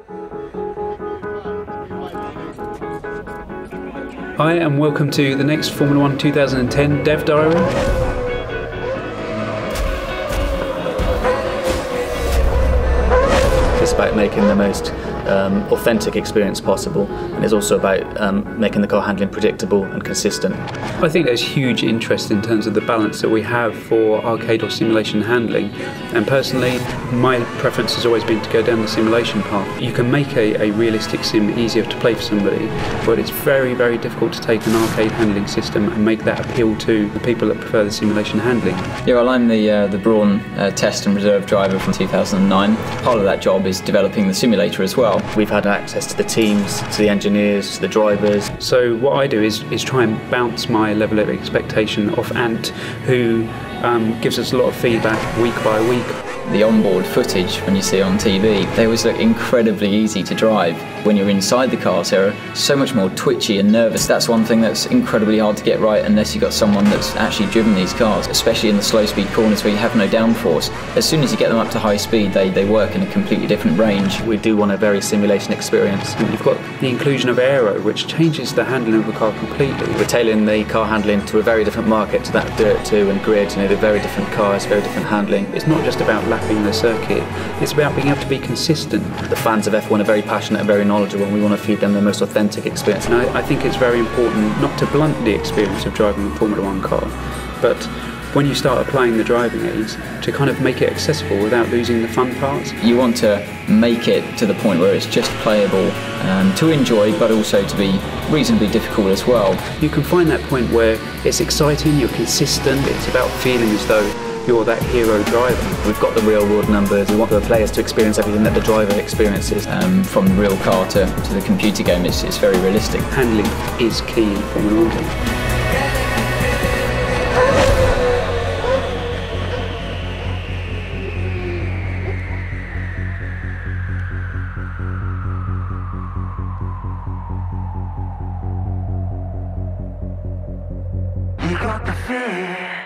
Hi and welcome to the next Formula 1 2010 Dev Diary. It's about making the most authentic experience possible, and it's also about making the car handling predictable and consistent. I think there's huge interest in terms of the balance that we have for arcade or simulation handling, and personally my preference has always been to go down the simulation path. You can make a realistic sim easier to play for somebody, but it's very, very difficult to take an arcade handling system and make that appeal to the people that prefer the simulation handling. Yeah, well, I'm the Brawn test and reserve driver from 2009. Part of that job is developing the simulator as well. We've had access to the teams, to the engineers, to the drivers. So what I do is try and bounce my level of expectation off Ant, who gives us a lot of feedback week by week. The onboard footage, when you see on TV, they always look incredibly easy to drive. When you're inside the cars, they're so much more twitchy and nervous. That's one thing that's incredibly hard to get right unless you've got someone that's actually driven these cars, especially in the slow speed corners where you have no downforce. As soon as you get them up to high speed, they work in a completely different range. We do want a very simulation experience. You've got the inclusion of aero, which changes the handling of the car completely. We're tailoring the car handling to a very different market, to that Dirt 2 and Grid. You know, they're very different cars, very different handling. It's not just about lapping the circuit, it's about being able to be consistent. The fans of F1 are very passionate and very knowledgeable, and we want to feed them the most authentic experience. And I think it's very important not to blunt the experience of driving a Formula 1 car, but when you start applying the driving aids, to kind of make it accessible without losing the fun parts. You want to make it to the point where it's just playable, to enjoy, but also to be reasonably difficult as well. You can find that point where it's exciting, you're consistent, it's about feeling as though you're that hero driver. We've got the real world numbers. We want the players to experience everything that the driver experiences. From the real car to the computer game, it's very realistic. Handling is key in Formula 1. You got the fear.